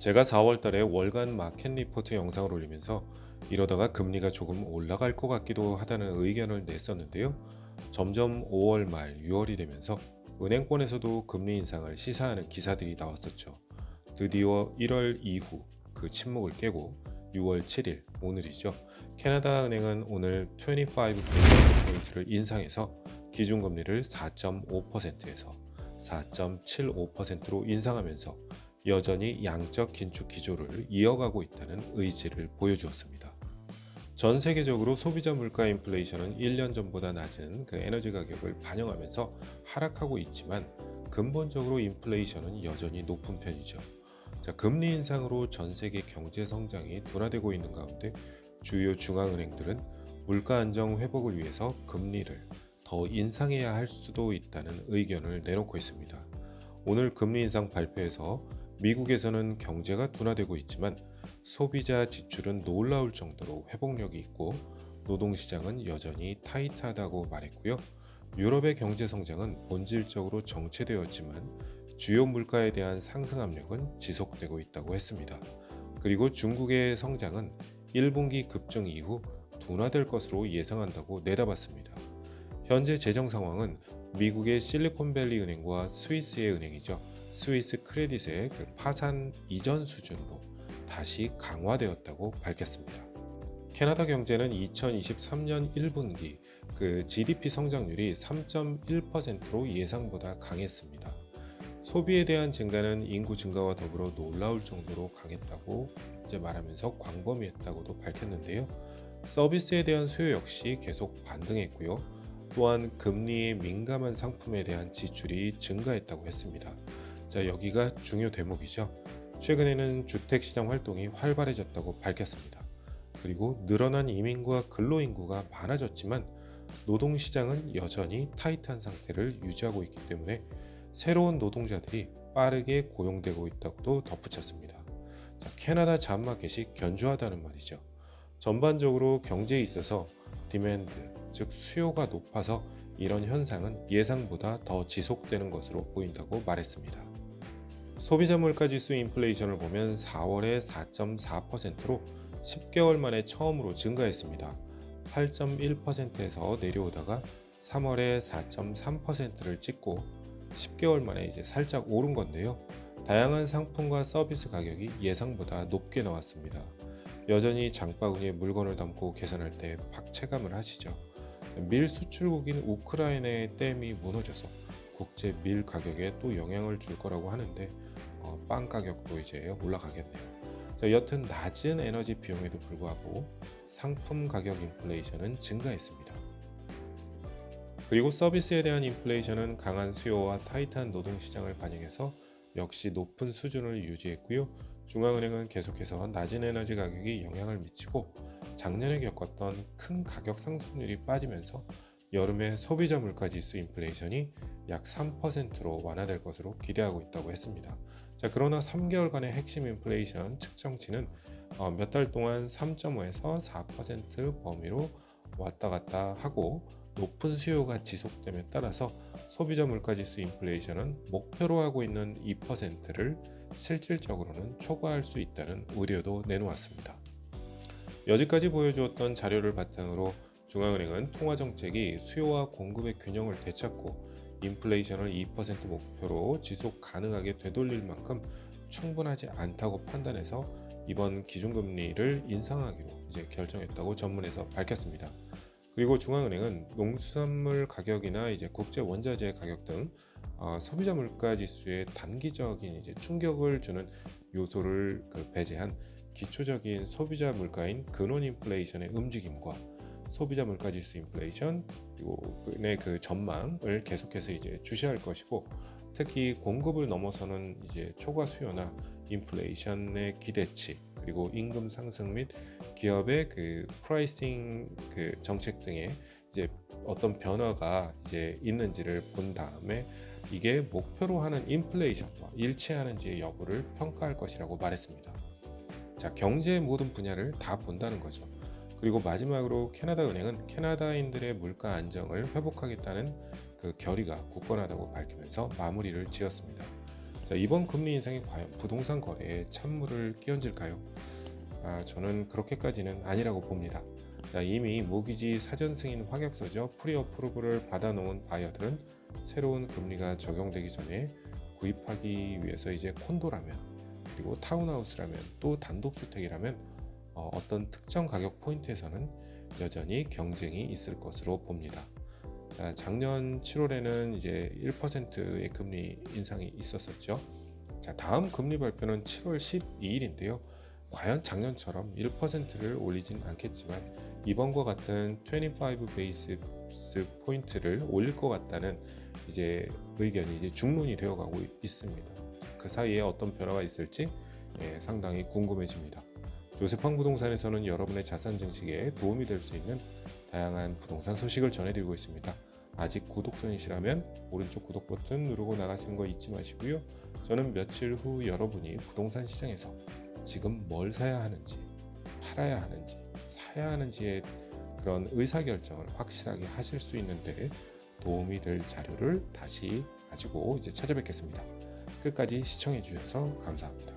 제가 4월 달에 월간 마켓 리포트 영상을 올리면서 이러다가 금리가 조금 올라갈 것 같기도 하다는 의견을 냈었는데요. 점점 5월 말 6월이 되면서 은행권에서도 금리 인상을 시사하는 기사들이 나왔었죠. 드디어 1월 이후 그 침묵을 깨고 6월 7일 오늘이죠. 캐나다 은행은 오늘 25 베이스 포인트를 인상해서 기준금리를 4.5%에서 4.75%로 인상하면서 여전히 양적 긴축 기조를 이어가고 있다는 의지를 보여주었습니다. 전 세계적으로 소비자 물가 인플레이션은 1년 전보다 낮은 그 에너지 가격을 반영하면서 하락하고 있지만 근본적으로 인플레이션은 여전히 높은 편이죠. 금리 인상으로 전 세계 경제 성장이 둔화되고 있는 가운데 주요 중앙은행들은 물가 안정 회복을 위해서 금리를 더 인상해야 할 수도 있다는 의견을 내놓고 있습니다. 오늘 금리 인상 발표에서 미국에서는 경제가 둔화되고 있지만 소비자 지출은 놀라울 정도로 회복력이 있고 노동시장은 여전히 타이트하다고 말했고요. 유럽의 경제 성장은 본질적으로 정체되었지만 주요 물가에 대한 상승 압력은 지속되고 있다고 했습니다. 그리고 중국의 성장은 1분기 급증 이후 둔화될 것으로 예상한다고 내다봤습니다. 현재 재정 상황은 미국의 실리콘밸리 은행과 스위스의 은행이죠. 스위스 크레딧의 그 파산 이전 수준으로 다시 강화되었다고 밝혔습니다. 캐나다 경제는 2023년 1분기 그 GDP 성장률이 3.1%로 예상보다 강했습니다. 소비에 대한 증가는 인구 증가와 더불어 놀라울 정도로 강했다고 이제 말하면서 광범위했다고도 밝혔는데요. 서비스에 대한 수요 역시 계속 반등했고요. 또한 금리에 민감한 상품에 대한 지출이 증가했다고 했습니다. 여기가 중요 대목이죠. 최근에는 주택시장 활동이 활발해졌다고 밝혔습니다. 그리고 늘어난 이민과 근로인구가 많아졌지만 노동시장은 여전히 타이트한 상태를 유지하고 있기 때문에 새로운 노동자들이 빠르게 고용되고 있다고도 덧붙였습니다. 캐나다 잡마켓이 견조하다는 말이죠. 전반적으로 경제에 있어서 디맨드, 즉 수요가 높아서 이런 현상은 예상보다 더 지속되는 것으로 보인다고 말했습니다. 소비자 물가지수 인플레이션을 보면 4월에 4.4%로 10개월 만에 처음으로 증가했습니다. 8.1%에서 내려오다가 3월에 4.3%를 찍고 10개월 만에 이제 살짝 오른 건데요. 다양한 상품과 서비스 가격이 예상보다 높게 나왔습니다. 여전히 장바구니에 물건을 담고 계산할 때 팍 체감을 하시죠. 밀 수출국인 우크라이나의 댐이 무너져서 국제 밀 가격에 또 영향을 줄 거라고 하는데 빵 가격도 이제 올라가겠네요. 여튼 낮은 에너지 비용에도 불구하고 상품 가격 인플레이션은 증가했습니다. 그리고 서비스에 대한 인플레이션은 강한 수요와 타이트한 노동시장을 반영해서 역시 높은 수준을 유지했고요. 중앙은행은 계속해서 낮은 에너지 가격이 영향을 미치고 작년에 겪었던 큰 가격 상승률이 빠지면서 여름에 소비자 물가지수 인플레이션이 약 3%로 완화될 것으로 기대하고 있다고 했습니다. 그러나 3개월간의 핵심 인플레이션 측정치는 몇 달 동안 3.5에서 4% 범위로 왔다 갔다 하고 높은 수요가 지속됨에 따라서 소비자 물가지수 인플레이션은 목표로 하고 있는 2%를 실질적으로는 초과할 수 있다는 우려도 내놓았습니다. 여지까지 보여주었던 자료를 바탕으로 중앙은행은 통화정책이 수요와 공급의 균형을 되찾고 인플레이션을 2% 목표로 지속 가능하게 되돌릴 만큼 충분하지 않다고 판단해서 이번 기준금리를 인상하기로 이제 결정했다고 전문에서 밝혔습니다. 그리고 중앙은행은 농수산물 가격이나 이제 국제 원자재 가격 등 소비자 물가 지수에 단기적인 이제 충격을 주는 요소를 배제한 기초적인 소비자 물가인 근원 인플레이션의 움직임과 소비자 물가 지수 인플레이션 그리고 그 전망을 계속해서 이제 주시할 것이고 특히 공급을 넘어서는 이제 초과 수요나 인플레이션의 기대치 그리고 임금 상승 및 기업의 그 프라이싱 그 정책 등의 이제 어떤 변화가 이제 있는지를 본 다음에 이게 목표로 하는 인플레이션과 일치하는지의 여부를 평가할 것이라고 말했습니다. 경제의 모든 분야를 다 본다는 거죠. 그리고 마지막으로 캐나다 은행은 캐나다인들의 물가 안정을 회복하겠다는 그 결의가 굳건하다고 밝히면서 마무리를 지었습니다. 자, 이번 금리 인상이 과연 부동산 거래에 찬물을 끼얹을까요? 저는 그렇게까지는 아니라고 봅니다. 자, 이미 모기지 사전 승인 확약서죠. 프리어프루브를 받아놓은 바이어들은 새로운 금리가 적용되기 전에 구입하기 위해서 이제 콘도라면, 그리고 타운하우스라면, 또 단독주택이라면 어떤 특정 가격 포인트에서는 여전히 경쟁이 있을 것으로 봅니다. 자, 작년 7월에는 이제 1%의 금리 인상이 있었었죠. 자, 다음 금리 발표는 7월 12일인데요. 과연 작년처럼 1%를 올리진 않겠지만 이번과 같은 25 베이스 포인트를 올릴 것 같다는 이제 의견이 이제 중론이 되어가고 있습니다. 그 사이에 어떤 변화가 있을지 상당히 궁금해집니다. 조세팡 부동산에서는 여러분의 자산 증식에 도움이 될 수 있는 다양한 부동산 소식을 전해드리고 있습니다. 아직 구독 전이시라면 오른쪽 구독 버튼 누르고 나가시는 거 잊지 마시고요. 저는 며칠 후 여러분이 부동산 시장에서 지금 뭘 사야 하는지, 팔아야 하는지, 사야 하는지의 그런 의사결정을 확실하게 하실 수 있는데 도움이 될 자료를 다시 가지고 이제 찾아뵙겠습니다. 끝까지 시청해 주셔서 감사합니다.